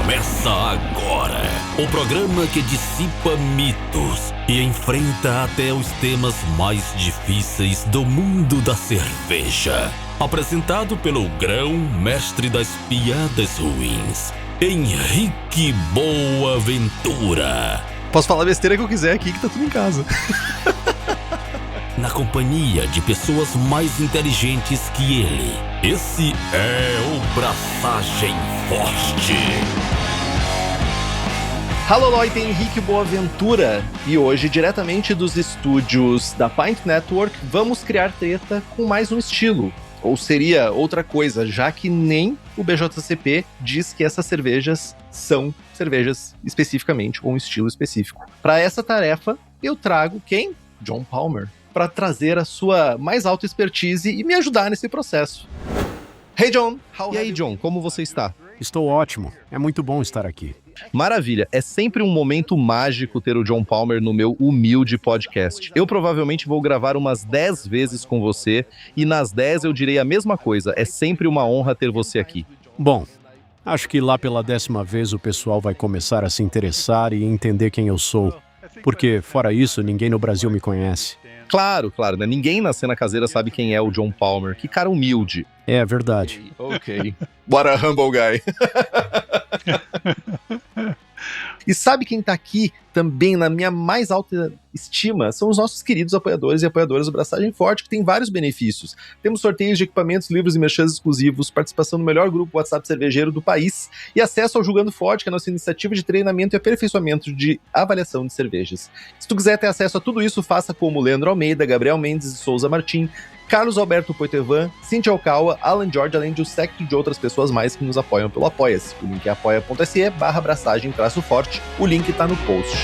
Começa agora o programa que dissipa mitos e enfrenta até os temas mais difíceis do mundo da cerveja. Apresentado pelo grão-mestre das piadas ruins, Henrique Boaventura. Posso falar a besteira que eu quiser aqui, que tá tudo em casa. Na companhia de pessoas mais inteligentes que ele. Esse é o Braçagem Forte. Alô, Leute, Henrique Boaventura. E hoje, diretamente dos estúdios da Pint Network, vamos criar treta com mais um estilo. Ou seria outra coisa, já que nem o BJCP diz que essas cervejas são cervejas especificamente, ou um estilo específico. Para essa tarefa, eu trago quem? John Palmer, para trazer a sua mais alta expertise e me ajudar nesse processo. Hey, John! E aí, John, como você está? Estou ótimo. É muito bom estar aqui. Maravilha, é sempre um momento mágico ter o John Palmer no meu humilde podcast. Eu provavelmente vou gravar umas 10 vezes com você e nas 10 eu direi a mesma coisa, é sempre uma honra ter você aqui. Bom, acho que lá pela 10ª vez o pessoal vai começar a se interessar e entender quem eu sou, porque fora isso ninguém no Brasil me conhece. Claro, né? Ninguém na cena caseira sabe quem é o John Palmer, que cara humilde. É verdade. Ok. What a humble guy. E sabe quem tá aqui também na minha mais alta estima? São os nossos queridos apoiadores e apoiadoras do Braçagem Forte, que tem vários benefícios. Temos sorteios de equipamentos, livros e merchans exclusivos, participação no melhor grupo WhatsApp cervejeiro do país e acesso ao Julgando Forte, que é a nossa iniciativa de treinamento e aperfeiçoamento de avaliação de cervejas. Se tu quiser ter acesso a tudo isso, faça como Leandro Almeida, Gabriel Mendes e Souza Martim, Carlos Alberto Poitevin, Cíntia Alcaua, Alan George, além de um séquito de outras pessoas mais que nos apoiam pelo Apoia-se. O link é apoia.se/braçagem-forte. O link tá no post.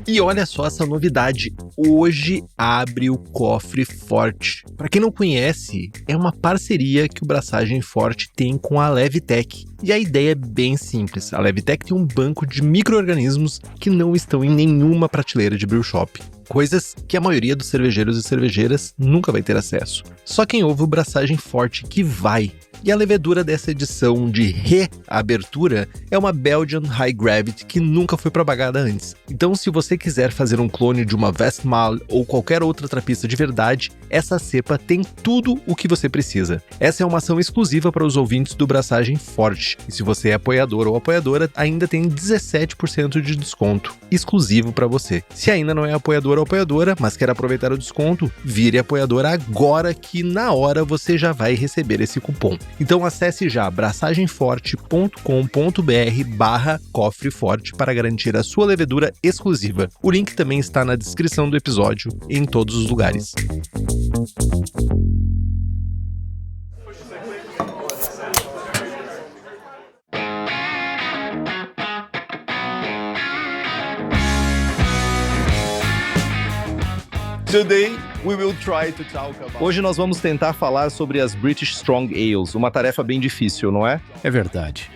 E olha só essa novidade, hoje abre o Cofre Forte. Para quem não conhece, é uma parceria que o Braçagem Forte tem com a Levitec. E a ideia é bem simples, a Levitec tem um banco de micro-organismos que não estão em nenhuma prateleira de brew shop. Coisas que a maioria dos cervejeiros e cervejeiras nunca vai ter acesso. Só quem ouve o Braçagem Forte que vai. E a levedura dessa edição de reabertura é uma Belgian High Gravity que nunca foi propagada antes. Então, se você quiser fazer um clone de uma Westmalle ou qualquer outra trapista de verdade, essa cepa tem tudo o que você precisa. Essa é uma ação exclusiva para os ouvintes do Braçagem Forte. E se você é apoiador ou apoiadora, ainda tem 17% de desconto exclusivo para você. Se ainda não é apoiador ou apoiadora, mas quer aproveitar o desconto, vire apoiador agora que na hora você já vai receber esse cupom. Então acesse já braçagemforte.com.br/cofreforte para garantir a sua levedura exclusiva. O link também está na descrição do episódio e em todos os lugares. Hoje nós vamos tentar falar sobre as British Strong Ales, uma tarefa bem difícil, não é? É verdade.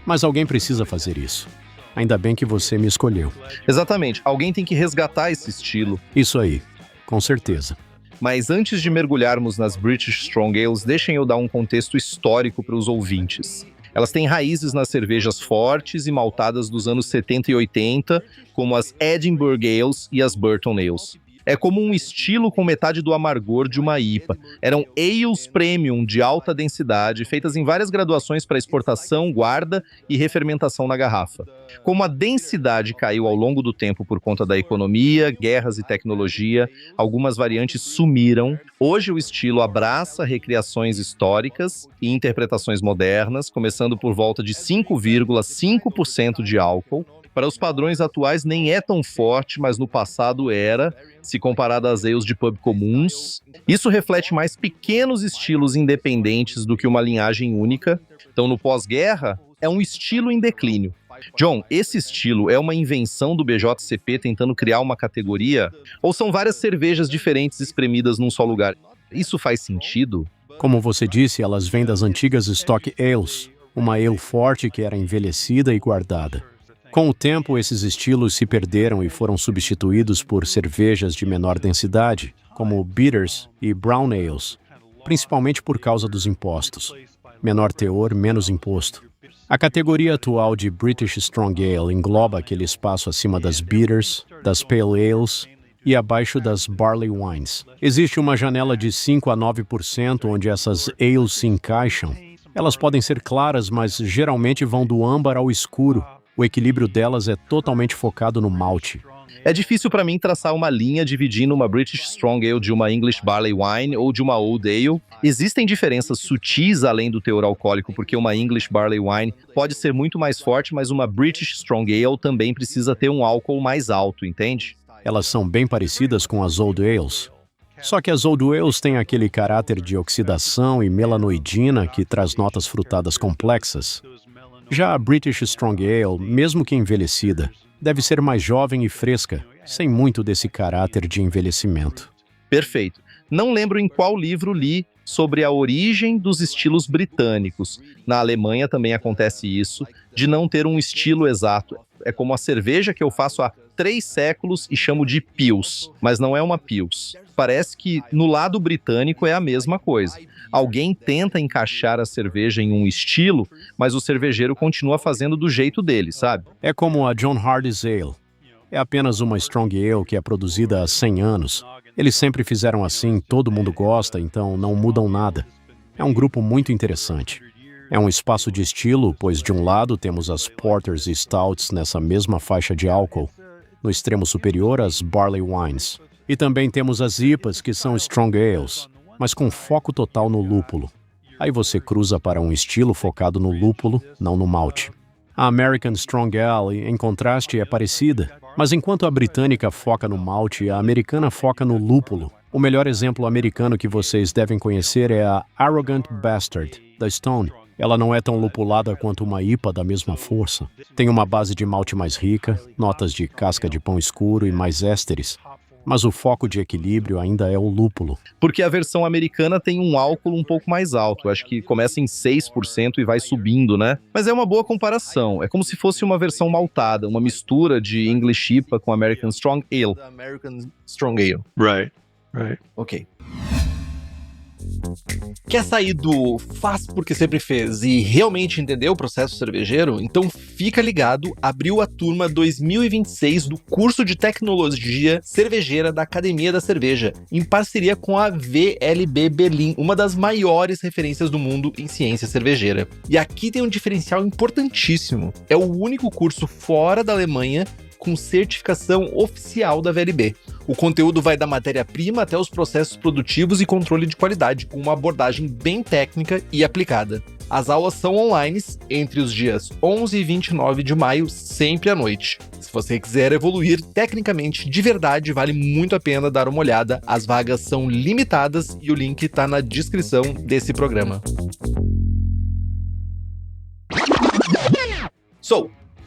Mas alguém precisa fazer isso. Ainda bem que você me escolheu. Exatamente, alguém tem que resgatar esse estilo. Isso aí, com certeza. Mas antes de mergulharmos nas British Strong Ales, deixem eu dar um contexto histórico para os ouvintes. Elas têm raízes nas cervejas fortes e maltadas dos anos 70 e 80, como as Edinburgh Ales e as Burton Ales. É como um estilo com metade do amargor de uma IPA. Eram ales premium de alta densidade, feitas em várias graduações para exportação, guarda e refermentação na garrafa. Como a densidade caiu ao longo do tempo por conta da economia, guerras e tecnologia, algumas variantes sumiram. Hoje o estilo abraça recriações históricas e interpretações modernas, começando por volta de 5,5% de álcool. Para os padrões atuais nem é tão forte, mas no passado era, se comparado às ales de pub comuns. Isso reflete mais pequenos estilos independentes do que uma linhagem única. Então, no pós-guerra, é um estilo em declínio. John, esse estilo é uma invenção do BJCP tentando criar uma categoria? Ou são várias cervejas diferentes espremidas num só lugar? Isso faz sentido? Como você disse, elas vêm das antigas Stock Ales, uma ale forte que era envelhecida e guardada. Com o tempo, esses estilos se perderam e foram substituídos por cervejas de menor densidade, como bitters e brown ales, principalmente por causa dos impostos. Menor teor, menos imposto. A categoria atual de British Strong Ale engloba aquele espaço acima das bitters, das pale ales e abaixo das barley wines. Existe uma janela de 5 a 9% onde essas ales se encaixam. Elas podem ser claras, mas geralmente vão do âmbar ao escuro. O equilíbrio delas é totalmente focado no malte. É difícil para mim traçar uma linha dividindo uma British Strong Ale de uma English Barley Wine ou de uma Old Ale. Existem diferenças sutis além do teor alcoólico, porque uma English Barley Wine pode ser muito mais forte, mas uma British Strong Ale também precisa ter um álcool mais alto, entende? Elas são bem parecidas com as Old Ales. Só que as Old Ales têm aquele caráter de oxidação e melanoidina que traz notas frutadas complexas. Já a British Strong Ale, mesmo que envelhecida, deve ser mais jovem e fresca, sem muito desse caráter de envelhecimento. Perfeito. Não lembro em qual livro li sobre a origem dos estilos britânicos. Na Alemanha também acontece isso, de não ter um estilo exato. É como a cerveja que eu faço há 3 séculos e chamo de Pils, mas não é uma Pils. Parece que no lado britânico é a mesma coisa. Alguém tenta encaixar a cerveja em um estilo, mas o cervejeiro continua fazendo do jeito dele, sabe? É como a John Hardy's Ale. É apenas uma Strong Ale que é produzida há 100 anos. Eles sempre fizeram assim, todo mundo gosta, então não mudam nada. É um grupo muito interessante. É um espaço de estilo, pois de um lado temos as Porters e Stouts nessa mesma faixa de álcool, no extremo superior as Barley Wines. E também temos as IPAs, que são Strong Ales, mas com foco total no lúpulo. Aí você cruza para um estilo focado no lúpulo, não no malte. A American Strong Ale, em contraste, é parecida, mas enquanto a britânica foca no malte, a americana foca no lúpulo. O melhor exemplo americano que vocês devem conhecer é a Arrogant Bastard, da Stone. Ela não é tão lupulada quanto uma IPA da mesma força. Tem uma base de malte mais rica, notas de casca de pão escuro e mais ésteres. Mas o foco de equilíbrio ainda é o lúpulo. Porque a versão americana tem um álcool um pouco mais alto. Acho que começa em 6% e vai subindo, né? Mas é uma boa comparação. É como se fosse uma versão maltada, uma mistura de English IPA com American Strong Ale. American Strong Ale. Right. Ok. Quer sair do faz porque sempre fez e realmente entender o processo cervejeiro? Então fica ligado, abriu a turma 2026 do curso de Tecnologia Cervejeira da Academia da Cerveja, em parceria com a VLB Berlim, uma das maiores referências do mundo em ciência cervejeira. E aqui tem um diferencial importantíssimo, é o único curso fora da Alemanha com certificação oficial da VLB. O conteúdo vai da matéria-prima até os processos produtivos e controle de qualidade, com uma abordagem bem técnica e aplicada. As aulas são online entre os dias 11 e 29 de maio, sempre à noite. Se você quiser evoluir tecnicamente de verdade, vale muito a pena dar uma olhada. As vagas são limitadas e o link está na descrição desse programa.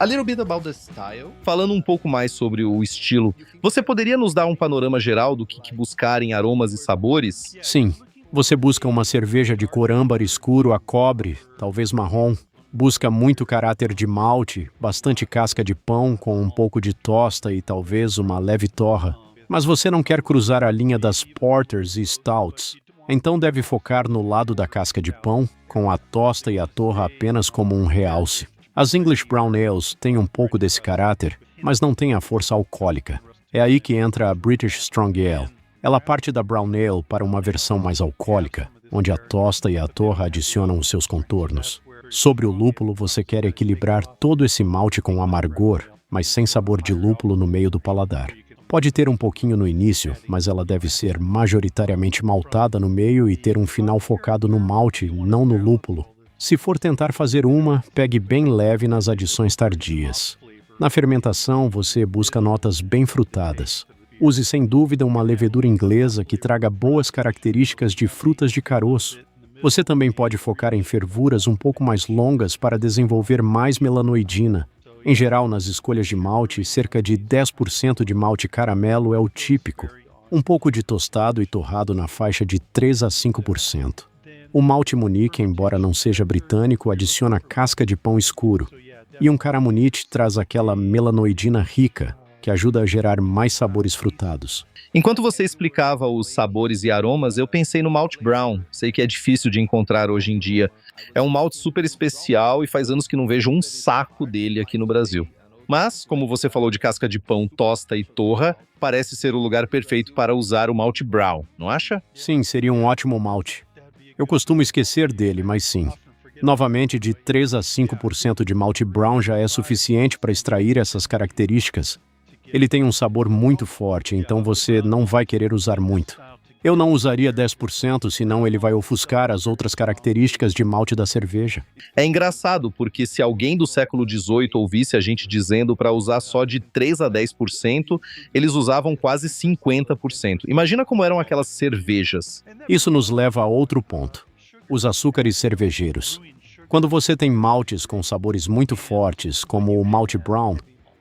A little bit about the style. Falando um pouco mais sobre o estilo, você poderia nos dar um panorama geral do que buscar em aromas e sabores? Sim, você busca uma cerveja de cor âmbar escuro a cobre, talvez marrom. Busca muito caráter de malte, bastante casca de pão com um pouco de tosta e talvez uma leve torra. Mas você não quer cruzar a linha das porters e stouts. Então deve focar no lado da casca de pão, com a tosta e a torra apenas como um realce. As English Brown Ales têm um pouco desse caráter, mas não têm a força alcoólica. É aí que entra a British Strong Ale. Ela parte da Brown Ale para uma versão mais alcoólica, onde a tosta e a torra adicionam os seus contornos. Sobre o lúpulo, você quer equilibrar todo esse malte com amargor, mas sem sabor de lúpulo no meio do paladar. Pode ter um pouquinho no início, mas ela deve ser majoritariamente maltada no meio e ter um final focado no malte, não no lúpulo. Se for tentar fazer uma, pegue bem leve nas adições tardias. Na fermentação, você busca notas bem frutadas. Use sem dúvida uma levedura inglesa que traga boas características de frutas de caroço. Você também pode focar em fervuras um pouco mais longas para desenvolver mais melanoidina. Em geral, nas escolhas de malte, cerca de 10% de malte caramelo é o típico. Um pouco de tostado e torrado na faixa de 3 a 5%. O malte Munique, embora não seja britânico, adiciona casca de pão escuro. E um caramunite traz aquela melanoidina rica, que ajuda a gerar mais sabores frutados. Enquanto você explicava os sabores e aromas, eu pensei no Malt Brown. Sei que é difícil de encontrar hoje em dia. É um malte super especial e faz anos que não vejo um saco dele aqui no Brasil. Mas, como você falou de casca de pão, tosta e torra, parece ser o lugar perfeito para usar o Malt Brown, não acha? Sim, seria um ótimo malte. Eu costumo esquecer dele, mas sim. Novamente, de 3 a 5% de Malt Brown já é suficiente para extrair essas características. Ele tem um sabor muito forte, então você não vai querer usar muito. Eu não usaria 10%, senão ele vai ofuscar as outras características de malte da cerveja. É engraçado, porque se alguém do século XVIII ouvisse a gente dizendo para usar só de 3 a 10%, eles usavam quase 50%. Imagina como eram aquelas cervejas. Isso nos leva a outro ponto: os açúcares cervejeiros. Quando você tem maltes com sabores muito fortes, como o Malt Brown,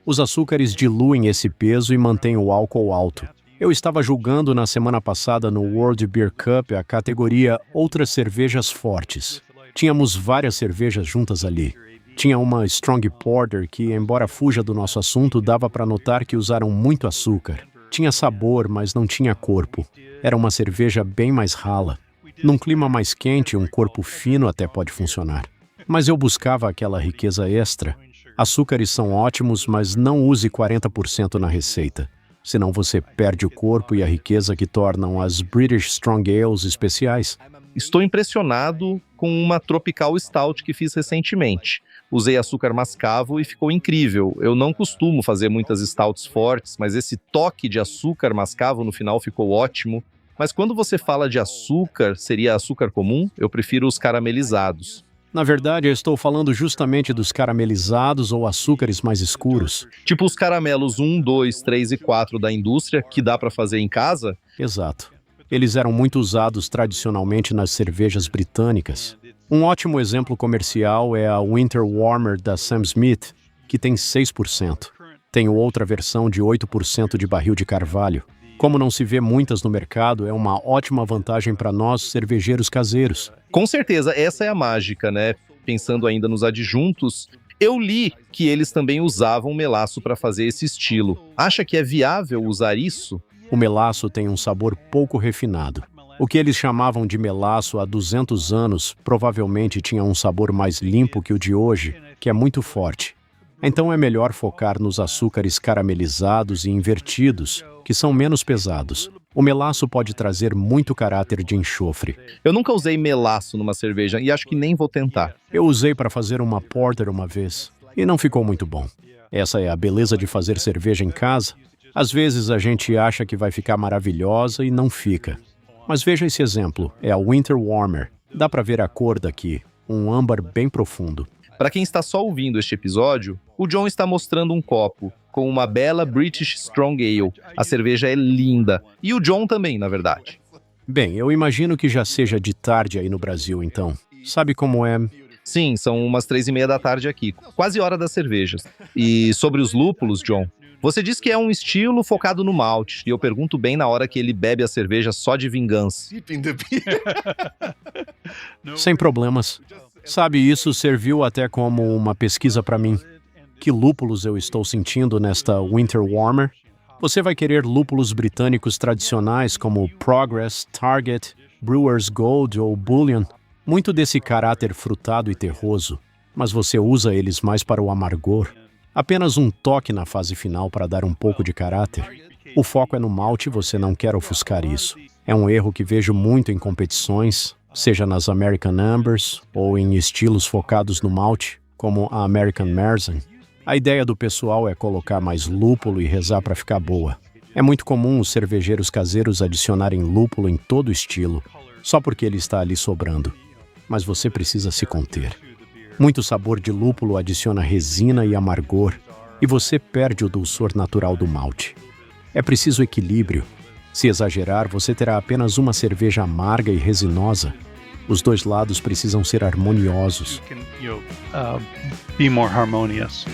os açúcares diluem esse peso e mantêm o álcool alto. Eu estava julgando na semana passada no World Beer Cup a categoria Outras Cervejas Fortes. Tínhamos várias cervejas juntas ali. Tinha uma Strong Porter que, embora fuja do nosso assunto, dava para notar que usaram muito açúcar. Tinha sabor, mas não tinha corpo. Era uma cerveja bem mais rala. Num clima mais quente, um corpo fino até pode funcionar. Mas eu buscava aquela riqueza extra. Açúcares são ótimos, mas não use 40% na receita. Senão você perde o corpo e a riqueza que tornam as British Strong Ales especiais. Estou impressionado com uma Tropical Stout que fiz recentemente. Usei açúcar mascavo e ficou incrível. Eu não costumo fazer muitas stouts fortes, mas esse toque de açúcar mascavo no final ficou ótimo. Mas quando você fala de açúcar, seria açúcar comum? Eu prefiro os caramelizados. Na verdade, eu estou falando justamente dos caramelizados ou açúcares mais escuros. Tipo os caramelos 1, 2, 3 e 4 da indústria, que dá para fazer em casa? Exato. Eles eram muito usados tradicionalmente nas cervejas britânicas. Um ótimo exemplo comercial é a Winter Warmer da Sam Smith, que tem 6%. Tenho outra versão de 8% de barril de carvalho. Como não se vê muitas no mercado, é uma ótima vantagem para nós, cervejeiros caseiros. Com certeza, essa é a mágica, né? Pensando ainda nos adjuntos, eu li que eles também usavam melaço para fazer esse estilo. Acha que é viável usar isso? O melaço tem um sabor pouco refinado. O que eles chamavam de melaço há 200 anos provavelmente tinha um sabor mais limpo que o de hoje, que é muito forte. Então é melhor focar nos açúcares caramelizados e invertidos, que são menos pesados. O melaço pode trazer muito caráter de enxofre. Eu nunca usei melaço numa cerveja e acho que nem vou tentar. Eu usei para fazer uma porter uma vez e não ficou muito bom. Essa é a beleza de fazer cerveja em casa. Às vezes a gente acha que vai ficar maravilhosa e não fica. Mas veja esse exemplo, é a Winter Warmer. Dá para ver a cor daqui, um âmbar bem profundo. Para quem está só ouvindo este episódio, o John está mostrando um copo com uma bela British Strong Ale. A cerveja é linda. E o John também, na verdade. Bem, eu imagino que já seja de tarde aí no Brasil, então. Sabe como é? Sim, são umas 3:30 da tarde aqui. Quase hora das cervejas. E sobre os lúpulos, John, você diz que é um estilo focado no malte. E eu pergunto bem na hora que ele bebe a cerveja só de vingança. Sem problemas. Sabe, isso serviu até como uma pesquisa para mim. Que lúpulos eu estou sentindo nesta Winter Warmer? Você vai querer lúpulos britânicos tradicionais como Progress, Target, Brewer's Gold ou Bullion. Muito desse caráter frutado e terroso, mas você usa eles mais para o amargor. Apenas um toque na fase final para dar um pouco de caráter. O foco é no malte e você não quer ofuscar isso. É um erro que vejo muito em competições, seja nas American Ambers ou em estilos focados no malte, como a American Marzen. A ideia do pessoal é colocar mais lúpulo e rezar para ficar boa. É muito comum os cervejeiros caseiros adicionarem lúpulo em todo estilo, só porque ele está ali sobrando. Mas você precisa se conter. Muito sabor de lúpulo adiciona resina e amargor, e você perde o dulçor natural do malte. É preciso equilíbrio. Se exagerar, você terá apenas uma cerveja amarga e resinosa. Os dois lados precisam ser harmoniosos. Be more harmonious.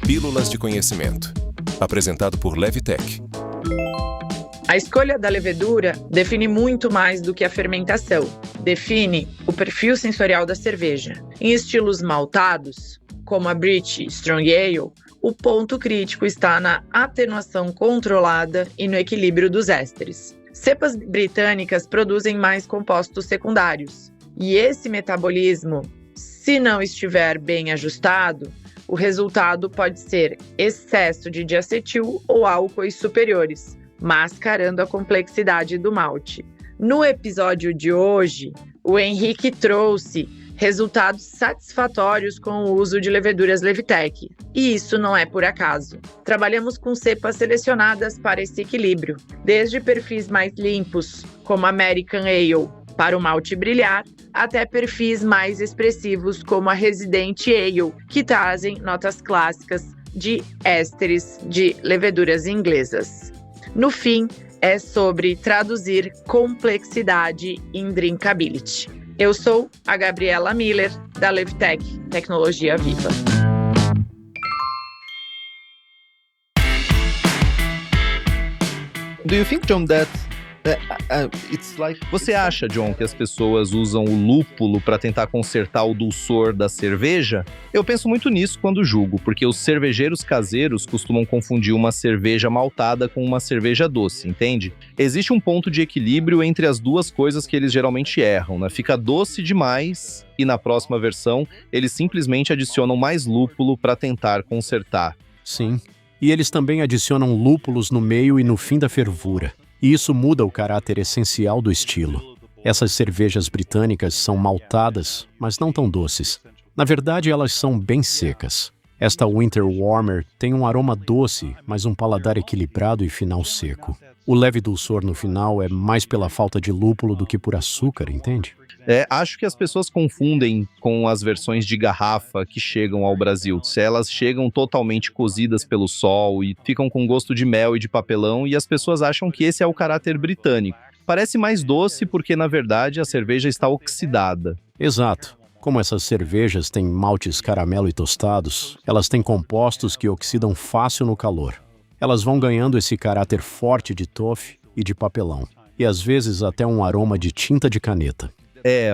Pílulas de Conhecimento. Apresentado por Levitech. A escolha da levedura define muito mais do que a fermentação. Define o perfil sensorial da cerveja. Em estilos maltados, como a British Strong Ale, o ponto crítico está na atenuação controlada e no equilíbrio dos ésteres. Cepas britânicas produzem mais compostos secundários, e esse metabolismo, se não estiver bem ajustado, o resultado pode ser excesso de diacetil ou álcoois superiores, mascarando a complexidade do malte. No episódio de hoje, o Henrique trouxe resultados satisfatórios com o uso de leveduras Levitec. E isso não é por acaso. Trabalhamos com cepas selecionadas para esse equilíbrio, desde perfis mais limpos, como American Ale, para o malte brilhar, até perfis mais expressivos, como a Resident Ale, que trazem notas clássicas de ésteres de leveduras inglesas. No fim, é sobre traduzir complexidade em drinkability. Eu sou a Gabriela Miller, da Levitec, Tecnologia Viva. Do you think, John, that it's like... Você acha, John, que as pessoas usam o lúpulo para tentar consertar o dulçor da cerveja? Eu penso muito nisso quando julgo, porque os cervejeiros caseiros costumam confundir uma cerveja maltada com uma cerveja doce, entende? Existe um ponto de equilíbrio entre as duas coisas que eles geralmente erram, né? Fica doce demais e na próxima versão eles simplesmente adicionam mais lúpulo para tentar consertar. Sim, e eles também adicionam lúpulos no meio e no fim da fervura. E isso muda o caráter essencial do estilo. Essas cervejas britânicas são maltadas, mas não tão doces. Na verdade, elas são bem secas. Esta Winter Warmer tem um aroma doce, mas um paladar equilibrado e final seco. O leve dulçor no final é mais pela falta de lúpulo do que por açúcar, entende? Acho que as pessoas confundem com as versões de garrafa que chegam ao Brasil. Se elas chegam totalmente cozidas pelo sol e ficam com gosto de mel e de papelão, e as pessoas acham que esse é o caráter britânico. Parece mais doce porque, na verdade, a cerveja está oxidada. Exato. Como essas cervejas têm maltes caramelo e tostados, elas têm compostos que oxidam fácil no calor. Elas vão ganhando esse caráter forte de toffee e de papelão, e às vezes até um aroma de tinta de caneta.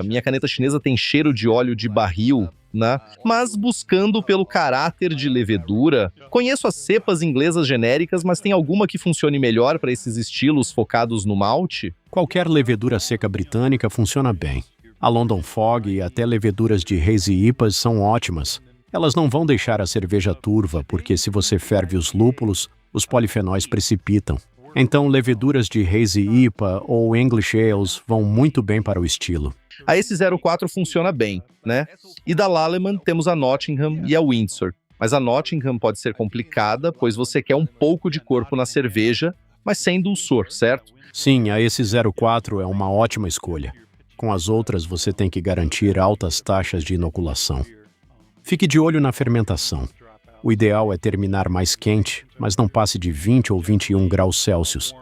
Minha caneta chinesa tem cheiro de óleo de barril, né? Mas buscando pelo caráter de levedura, conheço as cepas inglesas genéricas, mas tem alguma que funcione melhor para esses estilos focados no malte? Qualquer levedura seca britânica funciona bem. A London Fog e até leveduras de Hazy IPAs são ótimas. Elas não vão deixar a cerveja turva, porque se você ferve os lúpulos, os polifenóis precipitam. Então, leveduras de Hazy IPA ou English Ales vão muito bem para o estilo. A esse 04 funciona bem, né? E da Lallemand temos a Nottingham e a Windsor. Mas a Nottingham pode ser complicada, pois você quer um pouco de corpo na cerveja, mas sem dulçor, certo? Sim, a esse 04 é uma ótima escolha. Com as outras, você tem que garantir altas taxas de inoculação. Fique de olho na fermentação. O ideal é terminar mais quente, mas não passe de 20 ou 21 graus Celsius.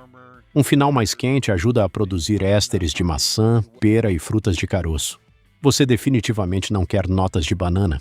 Um final mais quente ajuda a produzir ésteres de maçã, pera e frutas de caroço. Você definitivamente não quer notas de banana.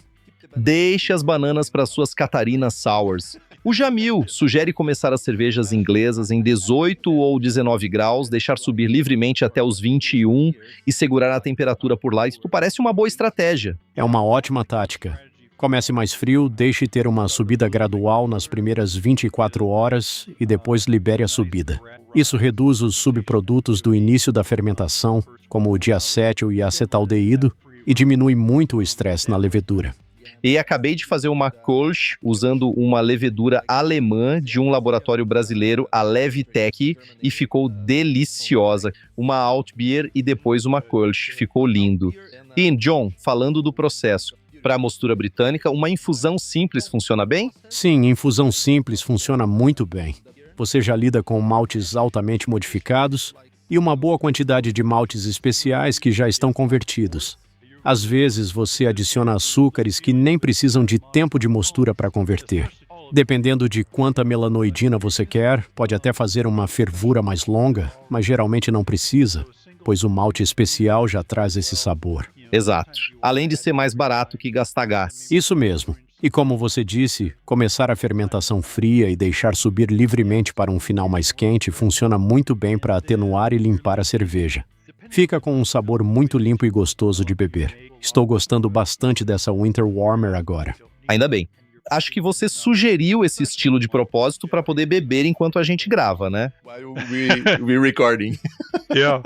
Deixe as bananas para suas Catarina Sours. O Jamil sugere começar as cervejas inglesas em 18 ou 19 graus, deixar subir livremente até os 21 e segurar a temperatura por lá. Isso parece uma boa estratégia. É uma ótima tática. Comece mais frio, deixe ter uma subida gradual nas primeiras 24 horas e depois libere a subida. Isso reduz os subprodutos do início da fermentação, como o diacétil e acetaldeído, e diminui muito o estresse na levedura. E acabei de fazer uma Kolsch usando uma levedura alemã de um laboratório brasileiro, a Levitec, e ficou deliciosa. Uma Altbier e depois uma Kolsch. Ficou lindo. E, John, falando do processo, para a mostura britânica, uma infusão simples funciona bem? Sim, infusão simples funciona muito bem. Você já lida com maltes altamente modificados e uma boa quantidade de maltes especiais que já estão convertidos. Às vezes, você adiciona açúcares que nem precisam de tempo de mostura para converter. Dependendo de quanta melanoidina você quer, pode até fazer uma fervura mais longa, mas geralmente não precisa, pois o malte especial já traz esse sabor. Exato. Além de ser mais barato que gastar gás. Isso mesmo. E como você disse, começar a fermentação fria e deixar subir livremente para um final mais quente funciona muito bem para atenuar e limpar a cerveja. Fica com um sabor muito limpo e gostoso de beber. Estou gostando bastante dessa Winter Warmer agora. Ainda bem. Acho que você sugeriu esse estilo de propósito para poder beber enquanto a gente grava, né? We recording. Yeah.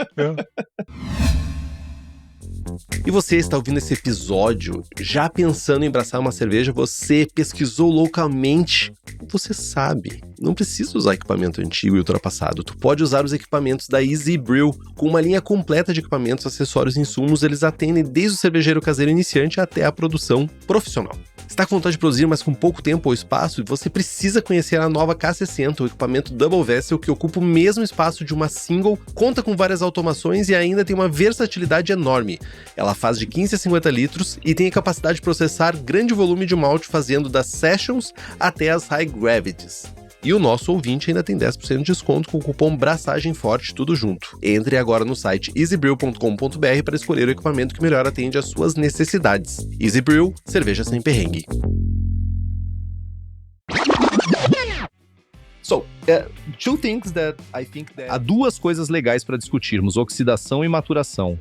E você está ouvindo esse episódio já pensando em abraçar uma cerveja, você pesquisou localmente, você sabe, não precisa usar equipamento antigo e ultrapassado, tu pode usar os equipamentos da Easy Brew, com uma linha completa de equipamentos, acessórios e insumos, eles atendem desde o cervejeiro caseiro iniciante até a produção profissional. Está com vontade de produzir, mas com pouco tempo ou espaço, você precisa conhecer a nova K60, o equipamento Double Vessel que ocupa o mesmo espaço de uma single, conta com várias automações e ainda tem uma versatilidade enorme. Ela faz de 15 a 50 litros e tem a capacidade de processar grande volume de malte, fazendo das Sessions até as High Gravities. E o nosso ouvinte ainda tem 10% de desconto com o cupom Braçagem Forte, tudo junto. Entre agora no site easybrew.com.br para escolher o equipamento que melhor atende às suas necessidades. Easy Brew, cerveja sem perrengue. Há duas coisas legais para discutirmos, oxidação e maturação.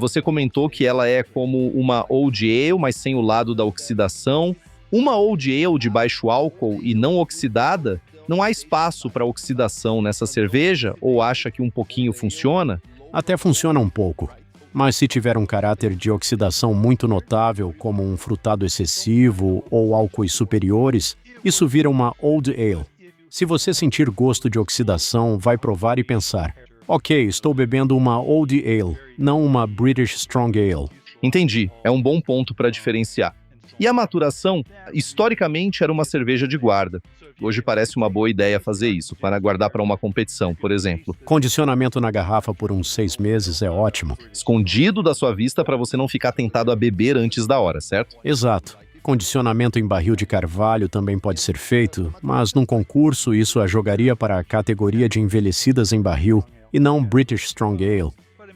Você comentou que ela é como uma Old Ale, mas sem o lado da oxidação. Uma Old Ale de baixo álcool e não oxidada, não há espaço para oxidação nessa cerveja? Ou acha que um pouquinho funciona? Até funciona um pouco, mas se tiver um caráter de oxidação muito notável, como um frutado excessivo ou álcoois superiores, isso vira uma Old Ale. Se você sentir gosto de oxidação, vai provar e pensar: ok, estou bebendo uma Old Ale, não uma British Strong Ale. Entendi, é um bom ponto para diferenciar. E a maturação, historicamente, era uma cerveja de guarda. Hoje parece uma boa ideia fazer isso, para guardar para uma competição, por exemplo. Condicionamento na garrafa por uns 6 meses é ótimo. Escondido da sua vista para você não ficar tentado a beber antes da hora, certo? Exato. Condicionamento em barril de carvalho também pode ser feito, mas num concurso isso a jogaria para a categoria de envelhecidas em barril e não British Strong Ale.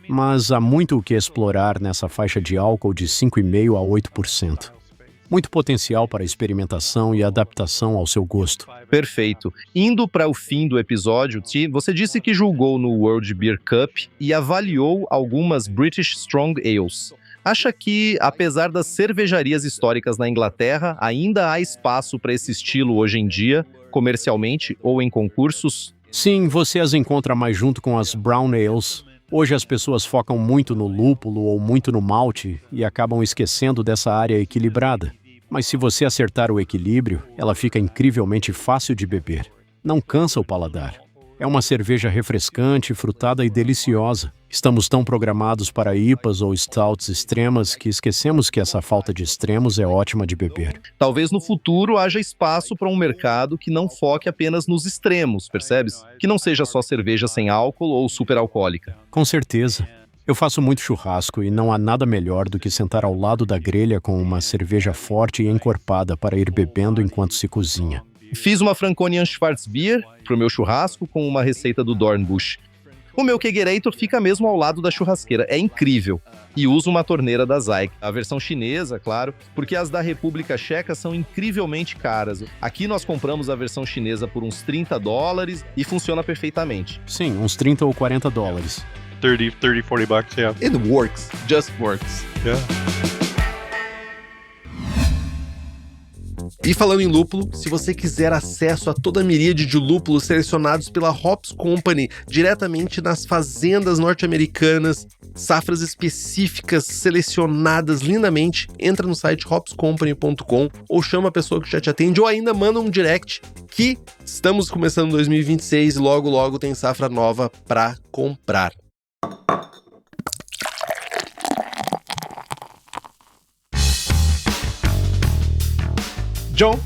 Mas há muito o que explorar nessa faixa de álcool de 5,5% a 8%. Muito potencial para experimentação e adaptação ao seu gosto. Perfeito. Indo para o fim do episódio, você disse que julgou no World Beer Cup e avaliou algumas British Strong Ales. Acha que, apesar das cervejarias históricas na Inglaterra, ainda há espaço para esse estilo hoje em dia, comercialmente ou em concursos? Sim, você as encontra mais junto com as Brown Ales. Hoje as pessoas focam muito no lúpulo ou muito no malte e acabam esquecendo dessa área equilibrada. Mas se você acertar o equilíbrio, ela fica incrivelmente fácil de beber. Não cansa o paladar. É uma cerveja refrescante, frutada e deliciosa. Estamos tão programados para IPAs ou stouts extremas que esquecemos que essa falta de extremos é ótima de beber. Talvez no futuro haja espaço para um mercado que não foque apenas nos extremos, percebes? Que não seja só cerveja sem álcool ou superalcoólica. Com certeza. Eu faço muito churrasco e não há nada melhor do que sentar ao lado da grelha com uma cerveja forte e encorpada para ir bebendo enquanto se cozinha. Fiz uma Franconian Schwarzbier pro meu churrasco com uma receita do Dornbusch. O meu Kegerator fica mesmo ao lado da churrasqueira, é incrível. E uso uma torneira da Zayk, a versão chinesa, claro, porque as da República Checa são incrivelmente caras. Aqui nós compramos a versão chinesa por uns $30 e funciona perfeitamente. Sim, uns $30 ou $40. 30, 40 bucks, yeah. It works, just works. Yeah. E falando em lúpulo, se você quiser acesso a toda a miríade de lúpulos selecionados pela Hops Company diretamente nas fazendas norte-americanas, safras específicas selecionadas lindamente, entra no site hopscompany.com ou chama a pessoa que já te atende ou ainda manda um direct que estamos começando 2026 e logo tem safra nova para comprar. John,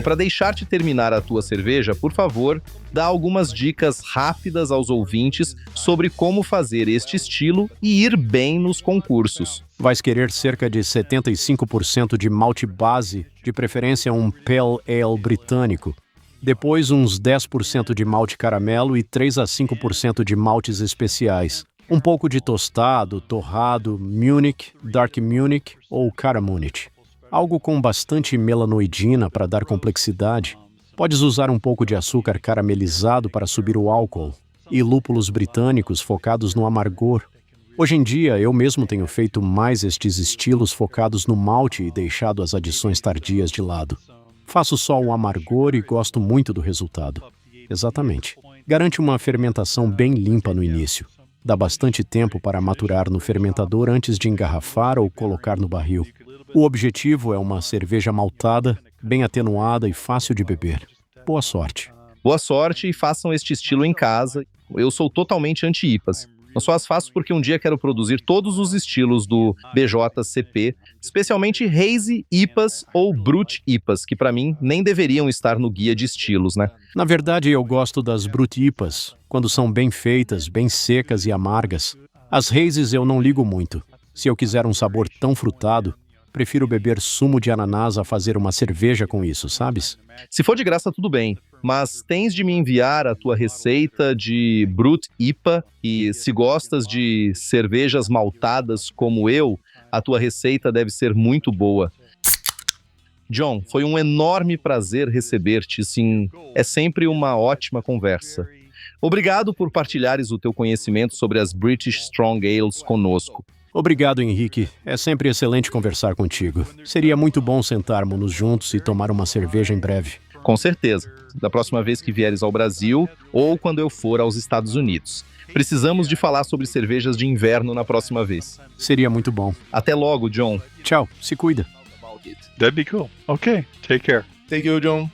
para deixar-te terminar a tua cerveja, por favor, dá algumas dicas rápidas aos ouvintes sobre como fazer este estilo e ir bem nos concursos. Vais querer cerca de 75% de malte base, de preferência um Pale Ale britânico. Depois uns 10% de malte caramelo e 3 a 5% de maltes especiais. Um pouco de tostado, torrado, Munich, Dark Munich ou Cara Munich. Algo com bastante melanoidina para dar complexidade. Podes usar um pouco de açúcar caramelizado para subir o álcool e lúpulos britânicos focados no amargor. Hoje em dia, eu mesmo tenho feito mais estes estilos focados no malte e deixado as adições tardias de lado. Faço só o amargor e gosto muito do resultado. Exatamente. Garante uma fermentação bem limpa no início. Dá bastante tempo para maturar no fermentador antes de engarrafar ou colocar no barril. O objetivo é uma cerveja maltada, bem atenuada e fácil de beber. Boa sorte. Boa sorte e façam este estilo em casa. Eu sou totalmente anti-IPAs. Eu só as faço porque um dia quero produzir todos os estilos do BJCP, especialmente Hazy IPAs ou Brut IPAs, que para mim nem deveriam estar no guia de estilos, né? Na verdade, eu gosto das Brut IPAs, quando são bem feitas, bem secas e amargas. As Hazes eu não ligo muito. Se eu quiser um sabor tão frutado, prefiro beber sumo de ananás a fazer uma cerveja com isso, sabes? Se for de graça, tudo bem, mas tens de me enviar a tua receita de Brut IPA e se gostas de cervejas maltadas como eu, a tua receita deve ser muito boa. John, foi um enorme prazer receber-te, sim, é sempre uma ótima conversa. Obrigado por partilhares o teu conhecimento sobre as British Strong Ales conosco. Obrigado, Henrique. É sempre excelente conversar contigo. Seria muito bom sentarmos juntos e tomar uma cerveja em breve. Com certeza. Da próxima vez que vieres ao Brasil ou quando eu for aos Estados Unidos. Precisamos de falar sobre cervejas de inverno na próxima vez. Seria muito bom. Até logo, John. Tchau, se cuida. That'd be cool. Okay, take care. Thank you, John.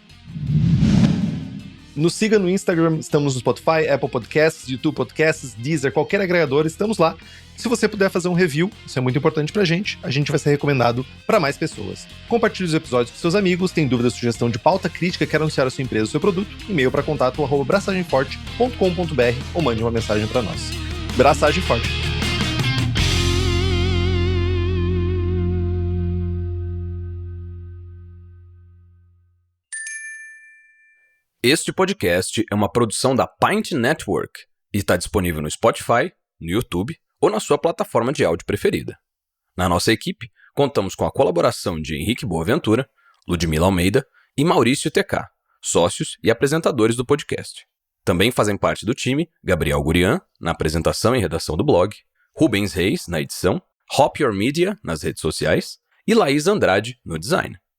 Nos siga no Instagram, estamos no Spotify, Apple Podcasts, YouTube Podcasts, Deezer, qualquer agregador, estamos lá. Se você puder fazer um review, isso é muito importante pra gente, a gente vai ser recomendado para mais pessoas. Compartilhe os episódios com seus amigos, tem dúvida, sugestão de pauta, crítica, quer anunciar a sua empresa ou seu produto, e-mail para contato@braçagemforte.com.br ou mande uma mensagem para nós. Braçagem Forte. Este podcast é uma produção da Pint Network e está disponível no Spotify, no YouTube ou na sua plataforma de áudio preferida. Na nossa equipe, contamos com a colaboração de Henrique Boaventura, Ludmila Almeida e Maurício TK, sócios e apresentadores do podcast. Também fazem parte do time Gabriel Gurian, na apresentação e redação do blog, Rubens Reis, na edição, Hop Your Media, nas redes sociais, e Laís Andrade, no design.